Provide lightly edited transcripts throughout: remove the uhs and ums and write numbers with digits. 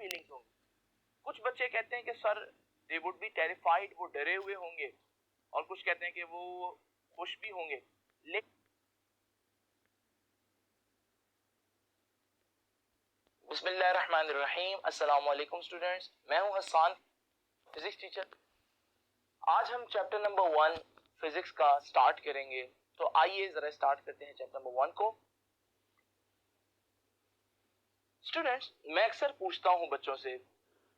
Feelings होंगी? कुछ बच्चे कहते हैं कि sir they would be terrified, वो डरे हुए होंगे, और कुछ कहते हैं कि वो खुश भी होंगे। बिस्मिल्लाहिर्रहमानिर्रहीम, अस्सलाम वालेकुम स्टूडेंट्स, मैं हूं हसन, फिजिक्स टीचर। आज हम चैप्टर नंबर 1 फिजिक्स का स्टार्ट करेंगे। तो आइए जरा स्टार्ट करते हैं चैप्टर नंबर 1 को। स्टूडेंट्स, मैं अक्सर पूछता हूं बच्चों से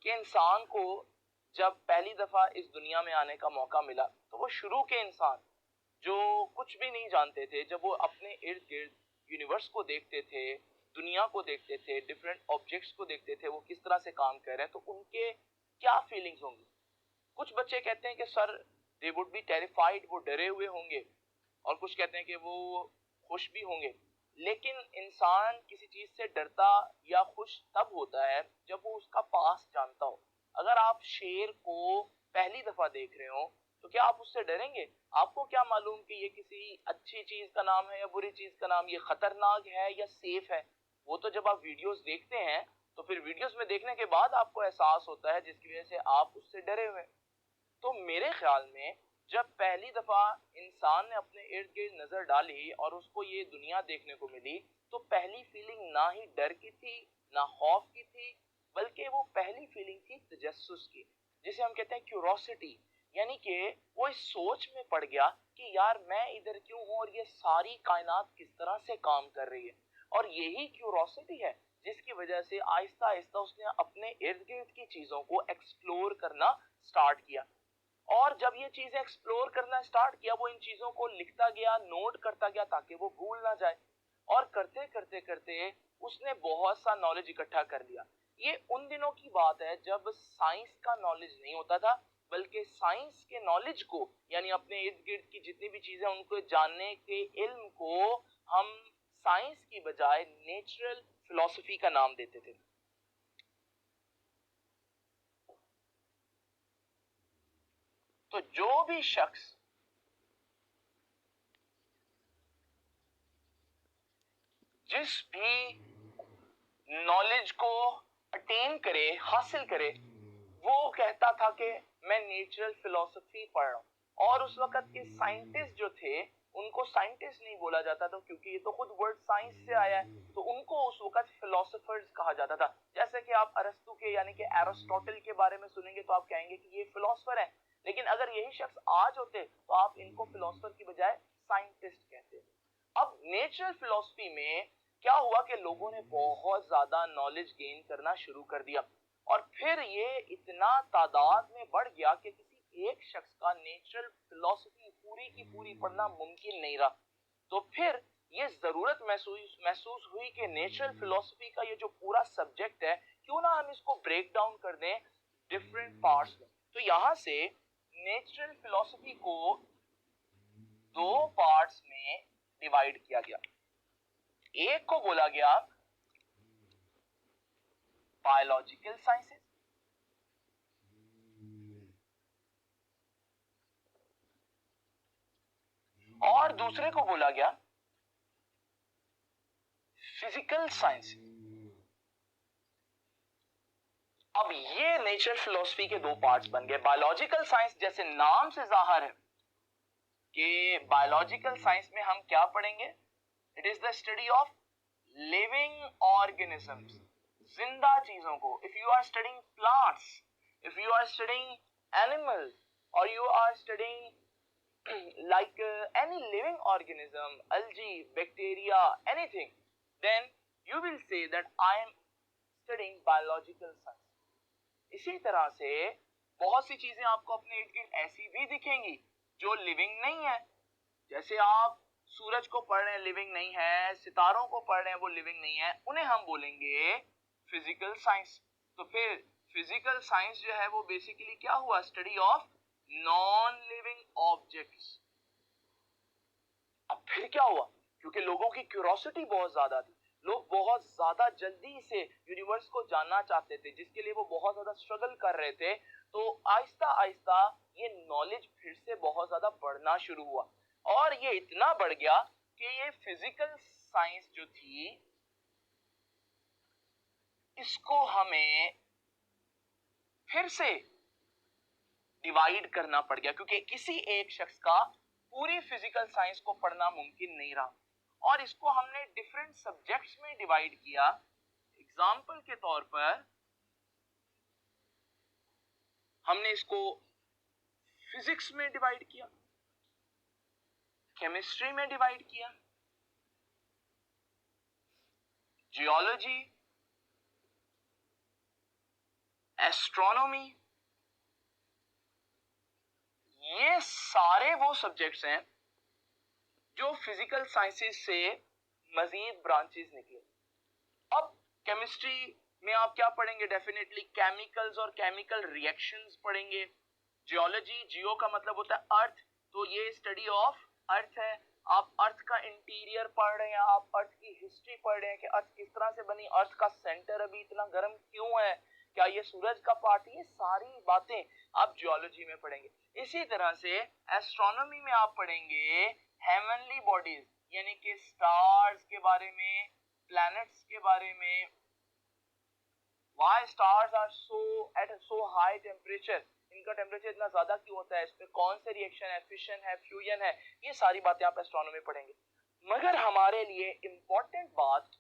कि इंसान को जब पहली दफा इस दुनिया में आने का मौका मिला तो वो शुरू के इंसान जो कुछ भी नहीं जानते थे, जब वो अपने इर्द गिर्द यूनिवर्स को देखते थे, दुनिया को देखते थे, डिफरेंट ऑब्जेक्ट्स को देखते थे, वो किस तरह से काम कर रहे हैं, तो उनके क्या फीलिंग्स होंगी? कुछ बच्चे कहते हैं कि sir they would be terrified, वो डरे हुए होंगे, और कुछ कहते हैं कि वो खुश भी होंगे। लेकिन इंसान किसी चीज से डरता या खुश तब होता है जब वो उसका पास जानता हो। अगर आप शेर को पहली दफा देख रहे हो तो क्या आप उससे डरेंगे? आपको क्या मालूम कि ये किसी अच्छी चीज का नाम है या बुरी चीज का नाम, ये खतरनाक है या सेफ है? वो तो जब आप वीडियोस देखते हैं तो फिर वीडियोस में देखने के बाद आपको एहसास होता है, जिसकी वजह से आप उससे डरे हुए। तो मेरे ख्याल में जब पहली दफा इंसान ने अपने इर्द गिर्द नजर डाली और उसको ये दुनिया देखने को मिली, तो पहली फीलिंग ना ही डर की थी ना खौफ की थी, बल्कि वो पहली फीलिंग थी तजस्सुस की, जिसे हम कहते हैं क्यूरोसिटी। यानी कि वो इस सोच में पड़ गया कि यार मैं इधर क्यों हूँ और ये सारी कायनात किस तरह से काम कर रही है। और यही क्यूरोसिटी है जिसकी वजह से आहिस्ता आहिस्ता उसने अपने इर्द गिर्द की चीजों को एक्सप्लोर करना स्टार्ट किया। और जब ये चीजें एक्सप्लोर करना स्टार्ट किया, वो इन चीजों को लिखता गया, नोट करता गया ताकि वो भूल ना जाए। और करते करते करते उसने बहुत सा नॉलेज इकट्ठा कर लिया। ये उन दिनों की बात है जब साइंस का नॉलेज नहीं होता था, बल्कि साइंस के नॉलेज को, यानी अपने इर्द गिर्द की जितनी भी चीजें उनको जानने के इल्म को, हम साइंस की बजाय नेचुरल फिलॉसफी का नाम देते थे। तो जो भी शख्स जिस भी नॉलेज को अटेन करे, हासिल करे, वो कहता था कि मैं नेचुरल फिलॉसफी पढ़ रहा हूं। और उस वक्त के साइंटिस्ट जो थे उनको साइंटिस्ट नहीं बोला जाता था, क्योंकि ये तो खुद वर्ड साइंस से आया है, तो उनको उस वक्त फिलोसोफर्स कहा जाता था। जैसे कि आप अरस्तु के यानी कि एरिस्टोटल के बारे में सुनेंगे तो आप कहेंगे कि ये फिलोसोफर है, लेकिन अगर यही शख्स आज होते तो आप इनको फिलोसोफर की बजाय साइंटिस्ट कहते। अब नेचुरल फिलॉसफी में क्या हुआ कि लोगों ने बहुत ज्यादा नॉलेज गेन करना शुरू कर दिया, और फिर ये इतना तादाद में बढ़ गया कि किसी एक शख्स का नेचुरल फिलॉसफी पूरी की पूरी पढ़ना मुमकिन नहीं रहा। तो फिर ये जरूरत महसूस हुई कि नेचुरल फिलॉसफी का ये जो पूरा सब्जेक्ट है, क्यों ना हम इसको ब्रेक डाउन कर दें डिफरेंट पार्ट्स में। तो यहां से नेचुरल फिलॉसफी को दो पार्ट्स में डिवाइड किया गया। एक को बोला गया बायोलॉजिकल साइंसेस, और दूसरे को बोला गया फिजिकल साइंसेस। अब ये नेचुरल फिलॉसफी के दो पार्ट्स बन गए। बायोलॉजिकल साइंस, जैसे नाम से जाहिर है कि बायोलॉजिकल साइंस में हम क्या पढ़ेंगे? It is the study of living organisms, जिंदा चीजों को। If you are studying plants, if you are studying animals, or you are studying like any living organism, algae, bacteria, anything, then you will say that I am studying biological science. इसी तरह से बहुत सी चीजें आपको अपने इर्द गिर्द ऐसी भी दिखेंगी जो लिविंग नहीं है। जैसे आप सूरज को पढ़ रहे हैं, लिविंग नहीं है, सितारों को पढ़ रहे हैं, वो लिविंग नहीं है, उन्हें हम बोलेंगे फिजिकल साइंस। तो फिर फिजिकल साइंस जो है वो बेसिकली क्या हुआ? Study of non living objects. अब फिर क्या हुआ? क्योंकि लोगों की क्यूरोसिटी बहुत ज्यादा थी, लोग बहुत ज्यादा जल्दी से यूनिवर्स को जानना चाहते थे, जिसके लिए वो बहुत ज्यादा स्ट्रगल कर रहे थे। तो आहिस्ता आहिस्ता ये नॉलेज फिर से बहुत ज्यादा बढ़ना शुरू हुआ, और ये इतना बढ़ गया कि ये फिजिकल साइंस जो थी इसको हमें फिर से डिवाइड करना पड़ गया, क्योंकि किसी एक शख्स का पूरी फिजिकल साइंस को पढ़ना मुमकिन नहीं रहा, और इसको हमने डिफरेंट सब्जेक्ट्स में डिवाइड किया। एग्जाम्पल के तौर पर हमने इसको फिजिक्स में डिवाइड किया, केमिस्ट्री में डिवाइड किया, जियोलॉजी, एस्ट्रोनॉमी, ये सारे वो सब्जेक्ट्स हैं जो फिजिकल साइंसेस से मजीद ब्रांचेस निकले। अब केमिस्ट्री में आप क्या पढ़ेंगे? डेफिनेटली केमिकल्स और केमिकल रिएक्शंस पढ़ेंगे। जियोलॉजी, जियो का मतलब होता है अर्थ, तो ये स्टडी ऑफ अर्थ है। आप अर्थ का इंटीरियर पढ़ रहे हैं, आप अर्थ की हिस्ट्री पढ़ रहे हैं कि अर्थ किस तरह से बनी, अर्थ का सेंटर अभी इतना गर्म क्यों है, क्या ये सूरज का पार्ट, ये सारी बातें आप जियोलॉजी में पढ़ेंगे। इसी तरह से एस्ट्रोनॉमी में आप पढ़ेंगे हेवनली बॉडीज, यानी कि स्टार्स के बारे में, प्लैनेट्स के बारे में, why stars are so at so high temperature, इनका टेम्परेचर इतना ज्यादा क्यों होता है, इसमें कौन से रिएक्शन है, फिशन है, फ्यूजन है, ये सारी बातें आप एस्ट्रोनॉमी पढ़ेंगे। मगर हमारे लिए इंपॉर्टेंट बात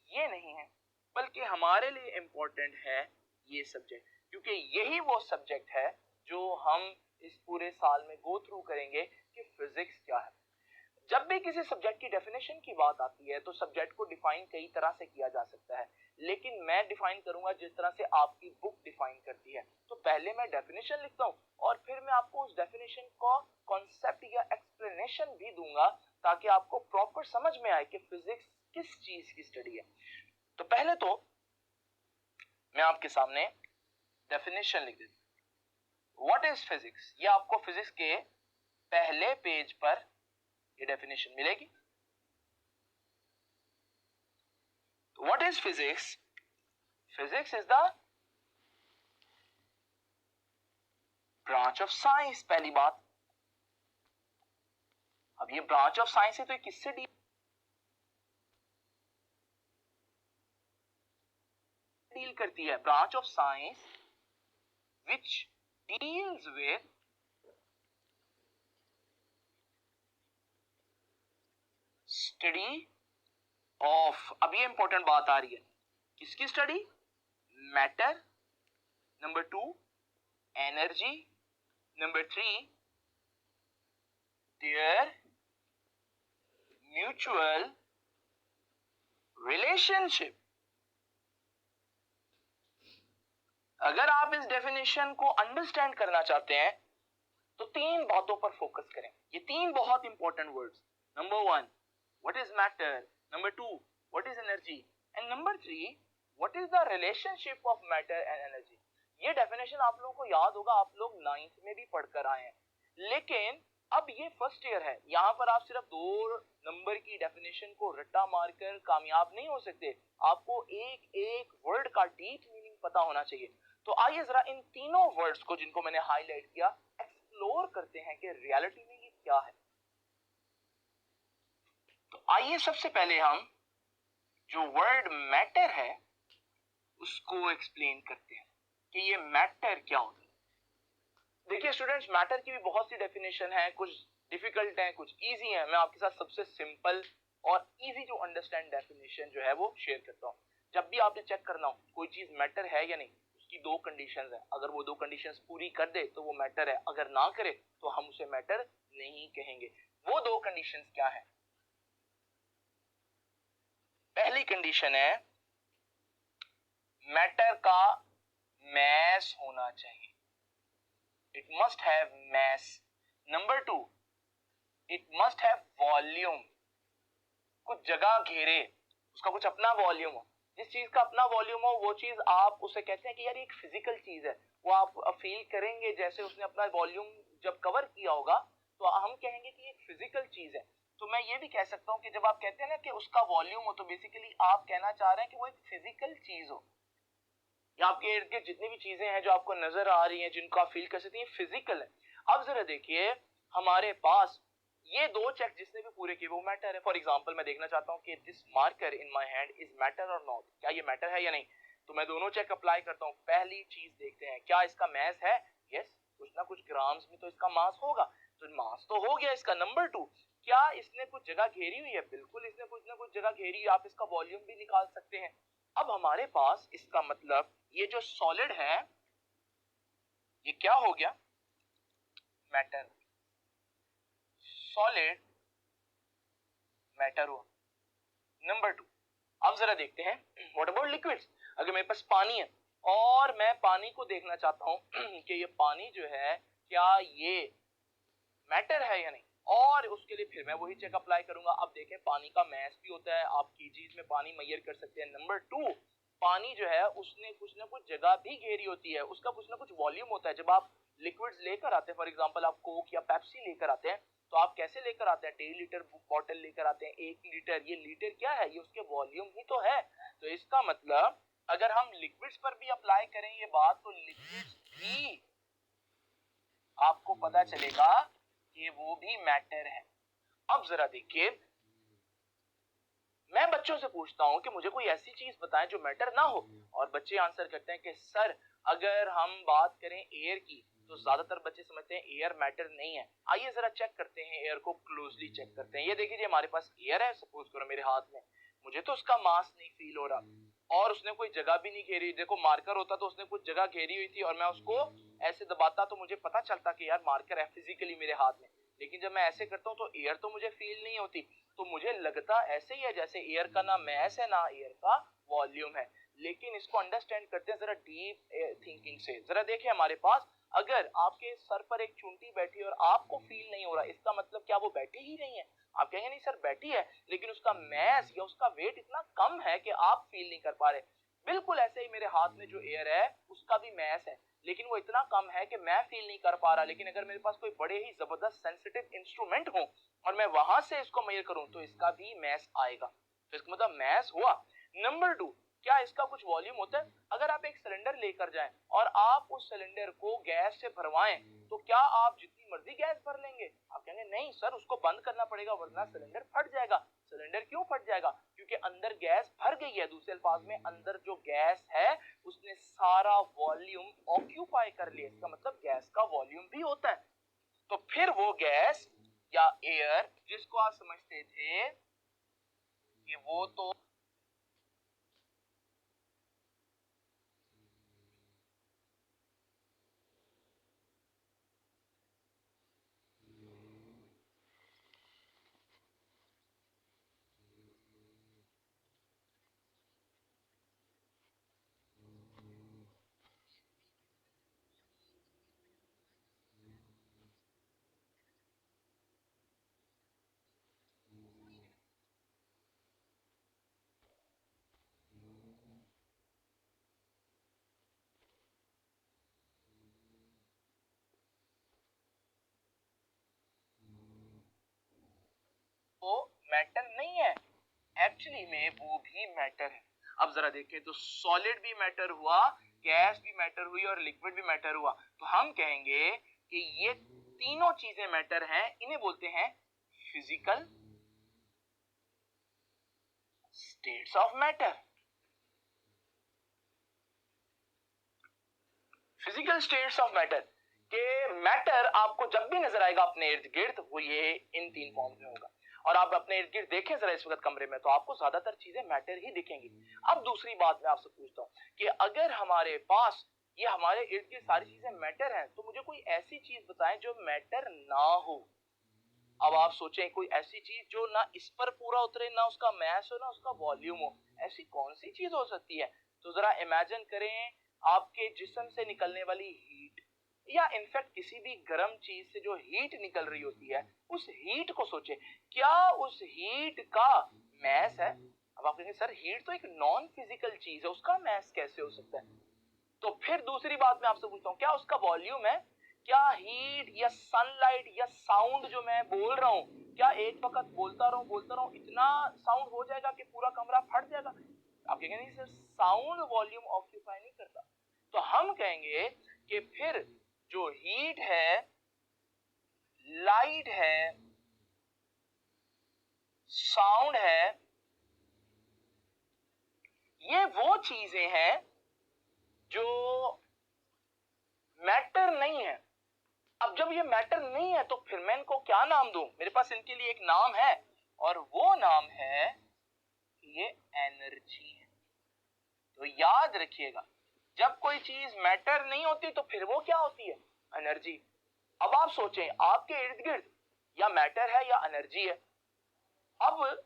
ये नहीं है, बल्कि हमारे लिए इंपॉर्टेंट है ये सब्जेक्ट, क्योंकि यही वो सब्जेक्ट है जो हम इस पूरे साल में गो थ्रू करेंगे कि फिजिक्स क्या है। जब भी किसी सब्जेक्ट की डेफिनेशन की बात आती है तो सब्जेक्ट को डिफाइन कई तरह से किया जा सकता है, लेकिन मैं डिफाइन करूंगा जिस तरह से आपकी बुक डिफाइन करती है। तो पहले मैं डेफिनेशन लिखता हूं और फिर मैं आपको उस डेफिनेशन का कॉन्सेप्ट या एक्सप्लेनेशन भी दूंगा, ताकि आपको प्रॉपर समझ में आए कि फिजिक्स किस चीज की स्टडी है। तो पहले तो मैं आपके सामने डेफिनेशन लिख देता हूं। व्हाट इज फिजिक्स, ये आपको फिजिक्स के पहले पेज पर ये डेफिनेशन मिलेगी। What is physics? Physics is the branch of science. पहली बात, अब ये ब्रांच ऑफ साइंस है तो ये किससे डील करती है? Branch of science which deals with study of, अब ये इंपॉर्टेंट बात आ रही है, किसकी study? Matter, number 2 energy, number 3 there mutual relationship. अगर आप इस डेफिनेशन को अंडरस्टैंड करना चाहते हैं तो 3 बातों पर फोकस करें। ये 3 बहुत important words, number 1 what is matter, number 2 what is energy, and number 3 what is the relationship of matter and energy. ये डेफिनेशन आप लोगों को याद होगा, आप लोग 9th में भी पढ़कर आए हैं, लेकिन अब ये फर्स्ट ईयर है, यहाँ पर आप सिर्फ 2 नंबर की डेफिनेशन को रट्टा मारकर कामयाब नहीं हो सकते, आपको एक एक वर्ड का डीप मीनिंग पता होना चाहिए। तो आइए जरा इन तीनों वर्ड्स को, जिनको मैंने हाईलाइट किया, एक्सप्लोर करते हैं कि रियलिटी में ये क्या है। तो आइए सबसे पहले हम जो वर्ड मैटर है उसको एक्सप्लेन करते हैं कि ये मैटर क्या होता है। देखिए स्टूडेंट्स, मैटर की भी बहुत सी डेफिनेशन है, कुछ डिफिकल्ट है, कुछ इजी है। मैं आपके साथ सबसे सिंपल और इजी टू अंडरस्टैंड डेफिनेशन जो है वो शेयर करता हूँ। जब भी आपने चेक करना हो कोई चीज मैटर है या नहीं, उसकी 2 कंडीशंस है। अगर वो 2 कंडीशंस पूरी कर दे तो वो मैटर है, अगर ना करे तो हम उसे मैटर नहीं कहेंगे। वो 2 कंडीशंस क्या है? पहली कंडीशन है मैटर का मैस होना चाहिए, it must have mass. Number 2, it must have volume. कुछ जगह घेरे, उसका कुछ अपना वॉल्यूम हो। जिस चीज का अपना वॉल्यूम हो वो चीज आप उसे कहते हैं कि यार ये एक फिजिकल चीज है, वो आप फील करेंगे जैसे उसने अपना वॉल्यूम जब कवर किया होगा तो हम कहेंगे कि एक फिजिकल चीज है। तो मैं ये भी कह सकता हूँ कि जब आप कहते हैं ना कि उसका वॉल्यूम हो, तो बेसिकली आप कहना चाह रहे हैं कि वो एक फिजिकल चीज हो, या आपके इर्द गिर्द जितनी भी चीजें हैं जो आपको नजर आ रही हैं, जिनको आप फील कर सकते हैं, फिजिकल है। अब जरा देखिए, हमारे पास ये 2 चेक जिसने भी पूरे किए वो मैटर है। फॉर एग्जांपल मैं देखना चाहता हूँ कि this marker in my hand is matter और नॉट, क्या ये मैटर है या नहीं। तो मैं दोनों चेक अप्लाई करता हूँ। पहली चीज देखते हैं, क्या इसका मास है? यस, कुछ ना कुछ ग्राम्स में तो इसका मास होगा, तो मास तो हो गया इसका। नंबर 2, क्या इसने कुछ जगह घेरी हुई है? बिल्कुल इसने कुछ ना कुछ जगह घेरी हुई है, आप इसका वॉल्यूम भी निकाल सकते हैं। अब हमारे पास इसका मतलब ये जो सॉलिड है ये क्या हो गया? मैटर। सॉलिड मैटर हुआ। नंबर 2, अब जरा देखते हैं व्हाट अबाउट लिक्विड्स। अगर मेरे पास पानी है और मैं पानी को देखना चाहता हूं कि ये पानी जो है क्या ये मैटर है या नहीं, और उसके लिए फिर मैं वही चेक अप्लाई करूंगा। अब देखें पानी का मैस भी होता है, आप केजीज में पानी मेजर कर सकते हैं। नंबर 2, पानी जो है उसने कुछ ना कुछ जगह भी घेरी होती है, उसका कुछ ना कुछ वॉल्यूम होता है। जब आप लिक्विड्स लेकर आते हैं, फॉर एग्जांपल आप कोक या पेप्सी लेकर आते हैं, तो आप कैसे लेकर आते हैं? 1.5 लीटर बॉटल लेकर आते हैं, 1 लीटर। ये लीटर क्या है? ये उसके वॉल्यूम ही तो है। तो इसका मतलब अगर हम लिक्विड्स पर भी अप्लाई करें ये बात, तो लिक्विड्स भी आपको पता चलेगा कि वो भी मैटर है। अब जरा देखिए, मैं बच्चों से पूछता हूं कि मुझे कोई ऐसी चीज बताएं जो मैटर ना हो, और बच्चे आंसर करते हैं कि सर अगर हम बात करें एयर की, तो ज्यादातर बच्चे समझते हैं एयर मैटर नहीं है। आइए जरा चेक करते हैं, एयर को क्लोजली चेक करते हैं। ये देखिए हमारे पास एयर है, सपोज करो मेरे हाथ में, मुझे तो उसका मास नहीं फील हो रहा और उसने कोई जगह भी नहीं घेरी। देखो मार्कर होता तो उसने कुछ जगह घेरी हुई थी और मैं उसको ऐसे दबाता तो मुझे पता चलता कि यार मार्कर है फिजिकली मेरे हाथ में। लेकिन जब मैं ऐसे करता हूँ तो एयर तो मुझे फील नहीं होती, तो मुझे लगता ऐसे ही है जैसे एयर का ना मैस है ना एयर का वॉल्यूम है। लेकिन इसको अंडरस्टैंड करते हैं जरा डीप थिंकिंग से। जरा देखिए हमारे पास अगर आपके सर पर एक चुंटी बैठी है और आपको फील नहीं हो रहा, इसका मतलब क्या वो बैठी ही नहीं है? आप कहेंगे नहीं सर बैठी है, लेकिन उसका मैस या उसका वेट इतना कम है कि आप फील नहीं कर पा रहे। बिल्कुल ऐसे ही मेरे हाथ में जो एयर है उसका भी मैस है, लेकिन वो इतना कम है कि मैं फील नहीं कर पा रहा। लेकिन अगर मेरे पास कोई बड़े ही जबरदस्त सेंसिटिव इंस्ट्रूमेंट हो और मैं वहां से इसको मेजर करूं तो इसका भी मैस आएगा। तो इसका मतलब मैस हुआ। नंबर 2, क्या इसका कुछ वॉल्यूम होता है? अगर आप एक सिलेंडर लेकर जाएं और आप उस सिलेंडर को गैस से भरवाएं, तो क्या आप जितनी मर्जी गैस भर लेंगे? आप कहेंगे नहीं सर उसको बंद करना पड़ेगा वरना सिलेंडर फट जाएगा। सिलेंडर क्यों फट जाएगा? क्योंकि अंदर गैस भर गई है। दूसरे अल्फाज में अंदर जो गैस है उसने सारा वॉल्यूम ऑक्यूपाई कर लिया। इसका मतलब गैस का वॉल्यूम भी होता है। तो फिर वो गैस या एयर जिसको आप समझते थे कि वो तो मैटर नहीं है, एक्चुअली में वो भी मैटर है। अब जरा देखें तो सॉलिड भी मैटर हुआ, गैस भी मैटर हुई और लिक्विड भी मैटर हुआ। तो हम कहेंगे कि ये तीनों चीजें मैटर हैं, इन्हें बोलते हैं physical states of matter. Physical states of matter के मैटर आपको जब भी नजर आएगा अपने इर्द गिर्द, वो ये इन 3 फॉर्म में होगा। और आप अपने इर्द गिर्द देखें जरा इस वक्त कमरे में, तो आपको ज्यादातर चीजें मैटर ही दिखेंगी। अब दूसरी बात मैं आपसे पूछता हूं कि अगर हमारे पास ये हमारे इर्द गिर्द सारी चीजें मैटर हैं, तो मुझे कोई ऐसी चीज बताएं जो मैटर ना हो। अब आप सोचें कोई ऐसी चीज जो ना इस पर पूरा उतरे, ना उसका मैस हो, ना उसका वॉल्यूम हो, ऐसी कौन सी चीज हो सकती है? तो जरा इमेजिन करें आपके जिस्म से निकलने वाली हीट, या इनफैक्ट किसी भी गर्म चीज से जो हीट निकल रही होती है, उस हीट को सोचे, क्या उस हीट का मैस है? अब आप कहेंगे सर हीट तो एक नॉन फिजिकल चीज है, उसका मैस कैसे हो सकता है? तो फिर दूसरी बात मैं आपसे पूछता हूँ, क्या उसका वॉल्यूम है? क्या हीट या सनलाइट या साउंड जो मैं बोल रहा हूँ, क्या एक वक्त बोलता रहूं इतना साउंड हो जाएगा कि पूरा कमरा फट जाएगा? आप कहेंगे नहीं सर साउंड वॉल्यूम ऑक्यूपाई नहीं करता। तो हम कहेंगे कि फिर जो हीट है, लाइट है, साउंड है, ये वो चीजें हैं मैटर नहीं है तो फिर मैं इनको क्या नाम दूं? मेरे पास इनके लिए एक नाम है और वो नाम है ये एनर्जी है। तो याद रखिएगा, जब कोई चीज मैटर नहीं होती तो फिर वो क्या होती है? एनर्जी। अब आप सोचें, आपके इर्द गिर्द या मैटर है या एनर्जी है। अब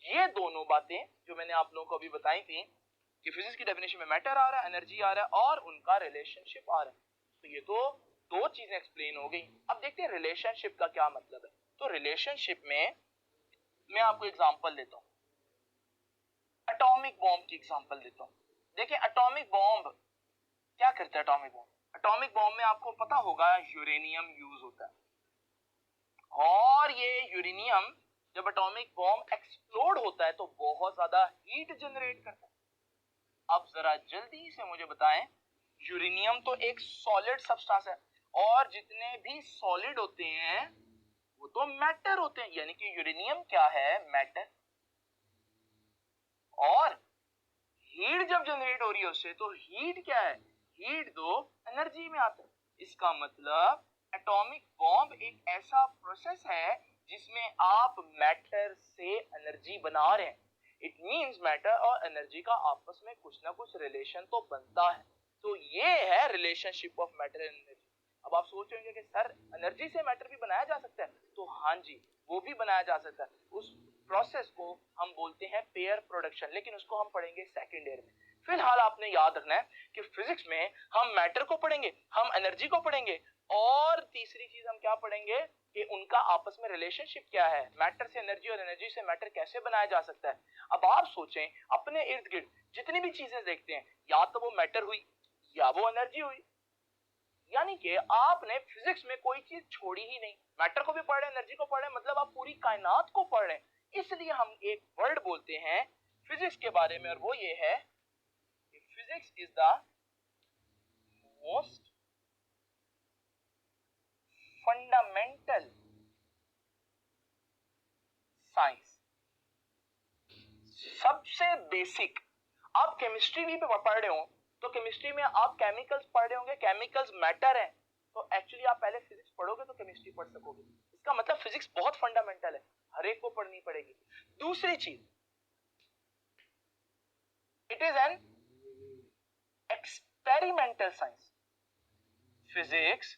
ये दोनों बातें जो मैंने आप लोगों को अभी बताई थी कि फिजिक्स की डेफिनेशन में मैटर आ रहा है, एनर्जी आ रहा है और उनका रिलेशनशिप आ रहा है, तो ये तो दो चीजें एक्सप्लेन हो गई। अब देखते हैं रिलेशनशिप का क्या मतलब है। तो रिलेशनशिप में मैं आपको एग्जांपल देता हूं, एटॉमिक बॉम्ब की एग्जांपल देता हूं। देखिए एटॉमिक बॉम्ब क्या करता है? एटॉमिक बॉम्ब में आपको पता होगा यूरेनियम यूज होता है और ये यूरेनियम जब एटॉमिक बॉम्ब एक्सप्लोड होता है तो बहुत ज्यादा हीट जनरेट करता है। अब जरा जल्दी से मुझे बताएं, यूरेनियम तो एक सॉलिड सब्सटेंस है और जितने भी सॉलिड होते हैं वो तो मैटर होते हैं, यानी कि यूरेनियम क्या है? मैटर। और हीट जब जनरेट हो रही है उससे, तो हीट क्या है? हीट तो एनर्जी में आता है। इसका मतलब एटॉमिक बॉम्ब एक ऐसा प्रोसेस है जिसमें आप मैटर से एनर्जी बना रहे हैं। इट मींस मैटर और एनर्जी का आपस में कुछ ना कुछ रिलेशन तो बनता है। तो ये है relationship of matter and energy. अब आप सोच रहे होंगे कि सर एनर्जी से मैटर भी बनाया जा सकता है, तो हाँ जी, वो भी बनाया जा सकता है। उस प्रोसेस को हम बोलते हैं पेयर प्रोडक्शन, लेकिन उसको हम पढ़ेंगे सेकंड ईयर में। फिलहाल आपने याद रखना है कि फिजिक्स में हम मैटर को पढ़ेंगे, हम एनर्जी को पढ़ेंगे और तीसरी चीज हम क्या पढ़ेंगे कि उनका आपस में रिलेशनशिप क्या है, मैटर से एनर्जी और एनर्जी से मैटर कैसे बनाया जा सकता है। अब आप सोचें, अपने इर्द गिर्द जितनी भी चीजें देखते हैं, या तो वो मैटर हुई या वो एनर्जी हुई, यानी कि आपने फिजिक्स में कोई चीज छोड़ी ही नहीं। मैटर को भी पढ़ रहे हैं, एनर्जी को पढ़ रहे हैं, मतलब आप पूरी कायनात को पढ़ रहे हैं। इसलिए हम एक वर्ड बोलते हैं फिजिक्स के बारे में और वो ये है कि physics is the most fundamental science. सबसे बेसिक। आप केमिस्ट्री भी पढ़ रहे हो तो केमिस्ट्री में आप केमिकल्स पढ़ रहे होंगे, केमिकल्स मैटर है, तो एक्चुअली आप पहले फिजिक्स पढ़ोगे तो केमिस्ट्री पढ़ सकोगे। इसका मतलब फिजिक्स बहुत फंडामेंटल है, हर एक को पढ़नी पड़ेगी। दूसरी चीज, it is an experimental science. Physics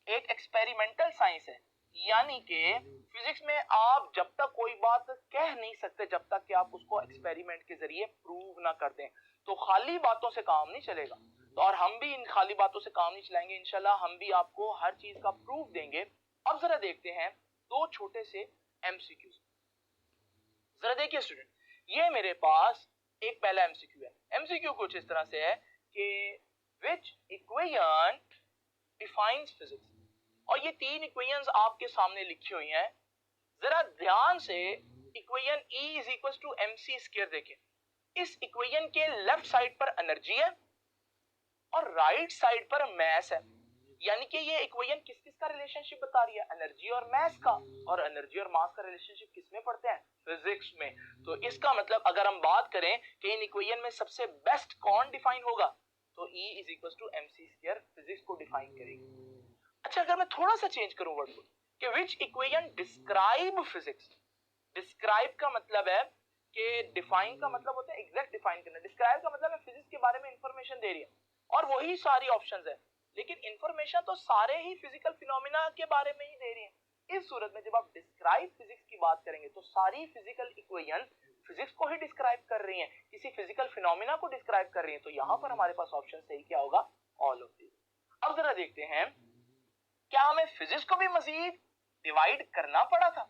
एक एक्सपेरिमेंटल साइंस है, यानी कि फिजिक्स में आप जब तक कोई बात कह नहीं सकते जब तक कि आप उसको एक्सपेरिमेंट के जरिए प्रूव ना कर दें। तो खाली बातों से काम नहीं चलेगा, तो और हम भी इन खाली बातों से काम नहीं चलाएंगे। इंशाल्लाह हम भी आपको हर चीज का प्रूफ देंगे। अब जरा देखते हैं दो छोटे से एमसीक्यूज। जरा देखिए स्टूडेंट, ये मेरे पास एक पहला एमसीक्यू है। एमसीक्यू कुछ इस तरह से है कि विच इक्वेशन डिफाइंस फिजिक्स, और ये तीन इक्वेशंस आपके सामने लिखी हुई हैं। जरा ध्यान से equation E is equal to mc square देखें। इस इक्वेशन के लेफ्ट साइड पर एनर्जी है और राइट साइड पर मास है, यानी कि ये इक्वेशन किस किस का रिलेशनशिप बता रही है? एनर्जी और मास का। और एनर्जी और मास का रिलेशनशिप किस में पढ़ते हैं? फिजिक्स में। तो इसका मतलब अगर हम बात करें कि इन इक्वेशन में सबसे बेस्ट कौन डिफाइन होगा, तो E is equal to mc square physics को डिफाइन करेगी। अच्छा, अगर मैं थोड़ा सा चेंज करूं वर्ड को कि विच इक्वेशन डिस्क्राइब फिजिक्स। डिस्क्राइब का मतलब है कि डिफाइन का मतलब होता है एग्जैक्ट डिफाइन करना, डिस्क्राइब का मतलब है फिजिक्स के बारे में इंफॉर्मेशन दे रही है और वही सारी ऑप्शंस है, लेकिन इंफॉर्मेशन तो सारे ही फिजिकल फिनोमिना के बारे में ही दे रही है। इस सूरत में जब आप डिस्क्राइब फिजिक्स की बात करेंगे तो सारी फिजिकल इक्वेशन फिजिक्स को ही डिस्क्राइब कर रही हैं, किसी फिजिकल फिनोमिना को डिस्क्राइब कर रही हैं। तो यहां पर हमारे पास ऑप्शन सही क्या होगा? All of this. अब जरा देखते हैं, क्या हमें फिजिक्स को भी मजीद डिवाइड करना पड़ा था?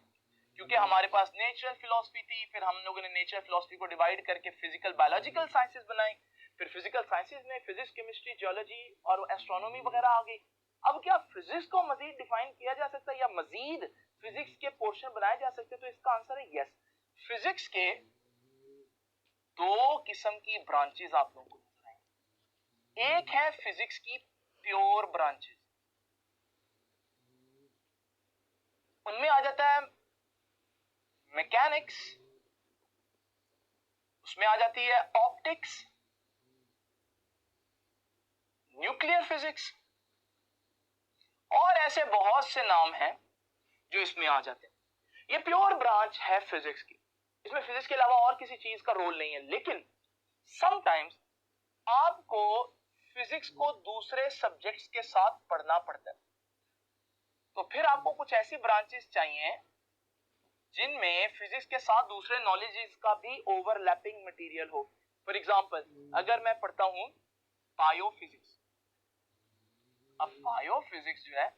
क्योंकि हमारे पास नेचुरल फिलॉसफी थी, फिर हम लोगों ने नेचुरल फिलॉसफी को डिवाइड करके फिजिकल बायोलॉजिकल साइंसेस बनाई, फिर फिजिकल साइंसेस में फिजिक्स, केमिस्ट्री, जियोलॉजी और एस्ट्रोनॉमी वगैरह आ गई। अब क्या फिजिक्स को मजीद डिफाइन किया जा सकता है या मजीद फिजिक्स के पोर्शन बनाए जा सकते हैं? तो इसका आंसर है यस। फिजिक्स के दो किस्म की ब्रांचेस आप लोगों को नजर आएंगी। एक है फिजिक्स की प्योर ब्रांचेस, उनमें आ जाता है मैकेनिक्स, उसमें आ जाती है ऑप्टिक्स, न्यूक्लियर फिजिक्स, और ऐसे बहुत से नाम हैं जो इसमें आ जाते हैं। ये प्योर ब्रांच है फिजिक्स की, इसमें फिजिक्स के अलावा और किसी चीज का रोल नहीं है। लेकिन समटाइम्स आपको फिजिक्स को दूसरे सब्जेक्ट्स के साथ पढ़ना पड़ता है, तो फिर आपको कुछ ऐसी ब्रांचेस चाहिए जिनमें फिजिक्स के साथ दूसरे नॉलेजेस का भी ओवरलैपिंग मटेरियल हो। फॉर एग्जांपल, अगर मैं पढ़ता हूं बायोफिजिक्स, अब बायोफिजिक्स जो है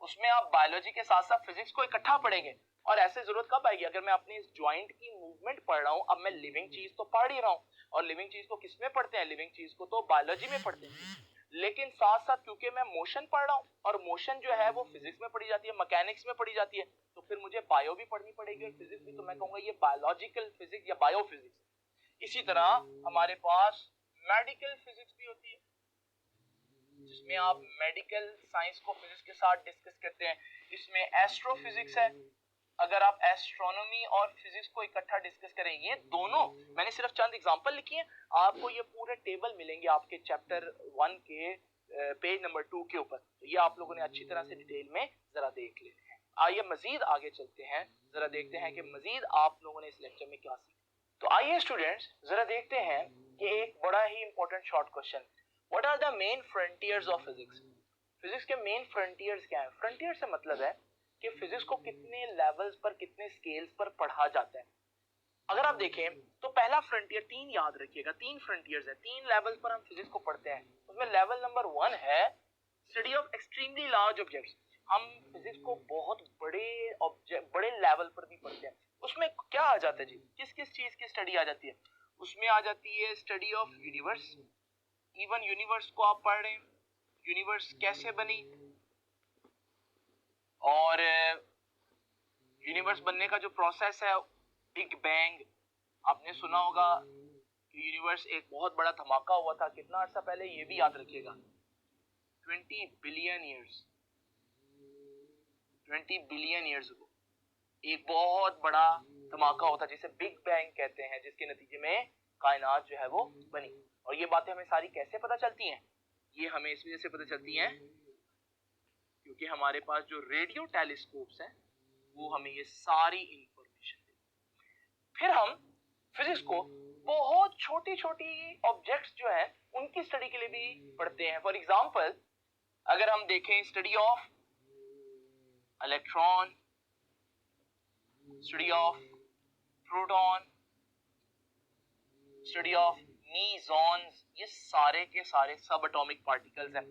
उसमें आप बायोलॉजी के साथ साथ फिजिक्स को इकट्ठा पढ़ेंगे, और ऐसे जरूरत कब आएगी, अगर मैं अपनी इस ज्वाइंट की मूवमेंट पढ़ रहा हूं। अब मैं लिविंग चीज तो पढ़ ही रहा हूं, और लिविंग चीज को किसमें पढ़ते हैं, लिविंग चीज को तो बायोलॉजी में पढ़ते हैं। लेकिन साथ साथ क्योंकि मैं मोशन पढ़ रहा हूं, और मोशन जो है वो फिजिक्स में पढ़ी जाती है, मैकेनिक्स में पढ़ी जाती है, तो फिर मुझे बायो भी पढ़नी पड़ेगी और फिजिक्स भी। तो मैं कहूंगा ये बायोलॉजिकल फिजिक्स या बायोफिजिक्स। इसी तरह हमारे पास मेडिकल फिजिक्स भी होती है, जिसमें आप मेडिकल साइंस को फिजिक्स के साथ डिस्कस करते हैं। इसमें एस्ट्रोफिजिक्स है, अगर आप एस्ट्रोनॉमी और फिजिक्स को इकट्ठा डिस्कस करें, ये दोनों, मैंने सिर्फ चंद एग्जांपल लिखी हैं, आपको ये पूरे टेबल मिलेंगे आपके चैप्टर 1 के पेज नंबर 2 के ऊपर। तो ये आप लोगों ने अच्छी तरह से डिटेल में जरा देख लेने हैं। आइए मजीद आगे चलते हैं, जरा देखते हैं कि मजीद आप लोगों ने इस लेक्चर में क्या सीखा। तो आइए स्टूडेंट्स जरा देखते हैं कि एक बड़ा ही important short question, what are the main frontiers of physics. Physics के मेन फ्रंटियर्स क्या है। फ्रंटियर से मतलब है कि फिजिक्स को कितने लेवल्स पर, कितने स्केल्स पर पढ़ा जाता है। अगर आप देखें तो पहला फ्रंटियर, 3 याद रखिएगा, 3 फ्रंटियर्स है, 3 लेवल्स पर हम फिजिक्स को पढ़ते हैं। उसमें लेवल नंबर 1 है study of extremely large objects. हम फिजिक्स को बहुत बड़े ऑब्जेक्ट, बड़े लेवल पर भी पढ़ते हैं। उसमें क्या आ जाता है जी, किस किस चीज की स्टडी आ जाती है। उसमें आ जाती है study of universe, even universe को आप पढ़ रहे हैं, यूनिवर्स कैसे बनी, और यूनिवर्स बनने का जो प्रोसेस है, बिग बैंग। आपने सुना होगा कि यूनिवर्स एक बहुत बड़ा धमाका हुआ था, कितना अर्सा पहले, ये भी याद रखिएगा, 20 billion years, 20 billion years ago एक बहुत बड़ा धमाका होता जिसे बिग बैंग कहते हैं, जिसके नतीजे में कायनात जो है वो बनी। और ये बातें हमें सारी कैसे पता चलती हैं, ये हमें इस वजह से पता चलती हैं क्योंकि हमारे पास जो रेडियो टेलीस्कोप्स हैं वो हमें ये सारी इंफॉर्मेशन देते। फिर हम फिजिक्स को बहुत छोटी छोटी ऑब्जेक्ट्स जो है उनकी स्टडी के लिए भी पढ़ते हैं। फॉर एग्जांपल, अगर हम देखें study of electron, study of proton, study of mesons, ये सारे के सारे सब एटॉमिक पार्टिकल्स हैं।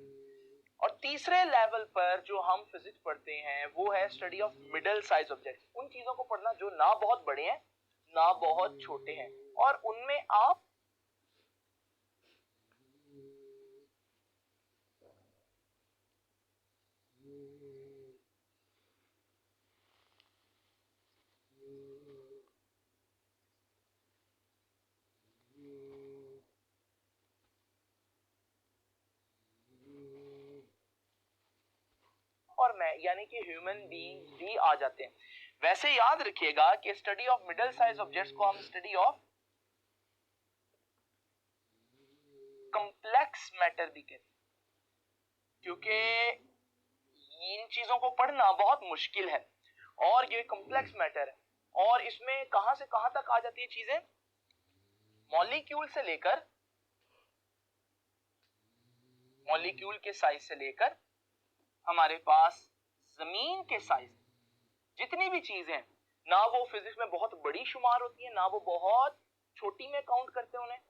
और तीसरे लेवल पर जो हम फिजिक्स पढ़ते हैं वो है study of middle size objects. उन चीजों को पढ़ना जो ना बहुत बड़े हैं ना बहुत छोटे हैं, और उनमें आप और मैं यानी कि ह्यूमन बीइंग्स भी आ जाते हैं। वैसे याद रखिएगा कि study of middle size objects को हम स्टडी ऑफ कॉम्प्लेक्स मैटर भी कहते हैं, क्योंकि इन चीजों को पढ़ना बहुत मुश्किल है और ये कॉम्प्लेक्स मैटर है। और इसमें कहां से कहां तक आ जाती है चीजें, मॉलिक्यूल से लेकर, मॉलिक्यूल के साइज से लेकर हमारे पास जमीन के साइज, जितनी भी चीजें ना वो फिजिक्स में बहुत बड़ी शुमार होती है ना वो बहुत छोटी में काउंट करते हैं उन्हें,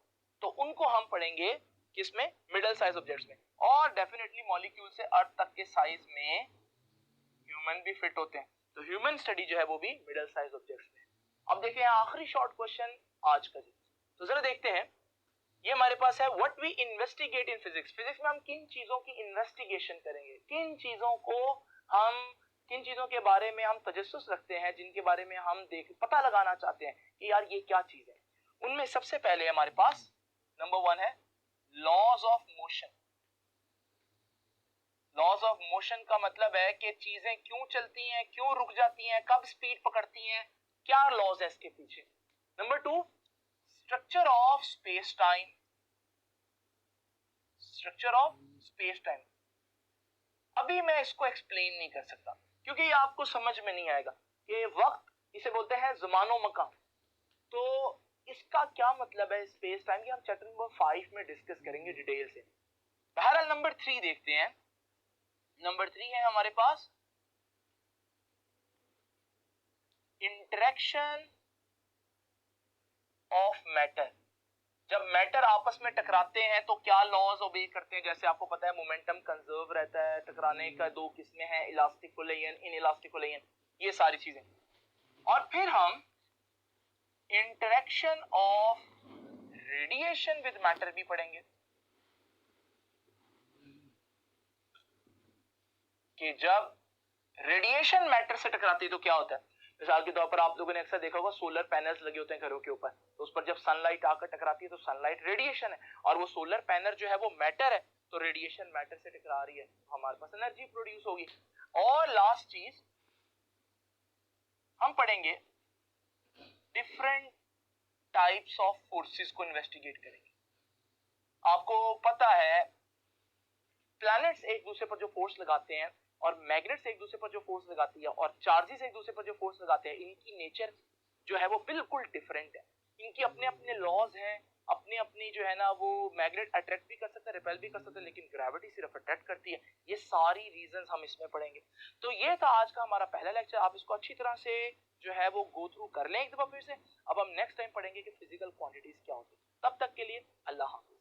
तो उनको हम पढ़ेंगे किसमें, मिडिल साइज ऑब्जेक्ट्स में। और डेफिनेटली मॉलिक्यूल से अर्थ तक के साइज में ह्यूमन भी फिट होते हैं, तो ह्यूमन स्टडी जो है वो भी मिडिल साइज ऑब्जेक्ट्स में। अब देखते हैं आखिरी शॉर्ट क्वेश्चन आज का, तो जरा देखते हैं, ये हमारे पास है what we investigate in physics. Physics में हम किन चीजों की इन्वेस्टिगेशन करेंगे, किन चीजों को हम, किन चीजों के बारे में हम तजस्सुस रखते हैं, जिनके बारे में हम पता लगाना चाहते हैं कि यार ये क्या चीज है। उनमें सबसे पहले हमारे पास नंबर 1 है laws of motion. Laws of motion का मतलब है कि चीजें क्यों चलती हैं, क्यों रुक जाती हैं, कब स्पीड पकड़ती हैं, क्या लॉज है इसके पीछे। Number 2 structure of space time, structure of space time. अभी मैं इसको एक्सप्लेन नहीं कर सकता क्योंकि ये आपको समझ में नहीं आएगा कि वक्त इसे बोलते हैं ज़मानो मकान। तो इसका क्या मतलब है स्पेस टाइम की, हम चैप्टर नंबर 5 में डिस्कस करेंगे डिटेल से। बहरहाल नंबर 3 देखते हैं। नंबर 3 है हमारे पास इंटरेक्शन ऑफ मैटर। जब मैटर आपस में टकराते हैं तो क्या लॉज ओबे करते हैं, जैसे आपको पता है मोमेंटम कंजर्व रहता है, टकराने का दो किस्में हैं, इलास्टिक कोलिजन, इनइलास्टिक कोलिजन, ये सारी चीजें। और फिर हम interaction of radiation with matter भी पढ़ेंगे कि जब रेडिएशन मैटर से टकराती है तो क्या होता है। मिसाल के तौर पर आप लोगों ने अक्सर देखा होगा सोलर पैनल्स लगे होते हैं घरों के ऊपर, तो उस पर जब सनलाइट आकर टकराती है तो सनलाइट रेडिएशन है, और वो सोलर पैनल जो है वो मैटर है, तो रेडिएशन मैटर से टकरा रही है, हमारे पास एनर्जी प्रोड्यूस होगी। और लास्ट चीज हम पढ़ेंगे डिफरेंट टाइप्स ऑफ फोर्सेस को इन्वेस्टिगेट करेंगे। आपको पता है प्लैनेट्स एक दूसरे पर जो फोर्स लगाते हैं और मैग्नेट्स एक दूसरे पर जो फोर्स लगाती है और चार्जेस एक दूसरे पर जो फोर्स लगाते हैं, इनकी नेचर जो है वो बिल्कुल डिफरेंट है। इनकी अपने अपने लॉज हैं, अपनी अपनी जो है ना, वो मैग्नेट अट्रैक्ट भी कर सकता है, रिपेल भी कर सकता है, लेकिन ग्रेविटी सिर्फ अट्रैक्ट करती है। ये सारी रीजंस हम इसमें पढ़ेंगे। तो ये था आज का हमारा पहला लेक्चर। आप इसको अच्छी तरह से जो है वो गो थ्रू कर लें एक दफा फिर से। अब हम नेक्स्ट टाइम पढ़ेंगे कि फिजिकल क्वांटिटीज क्या होती है। तब तक के लिए अल्लाह हाफ़िज़।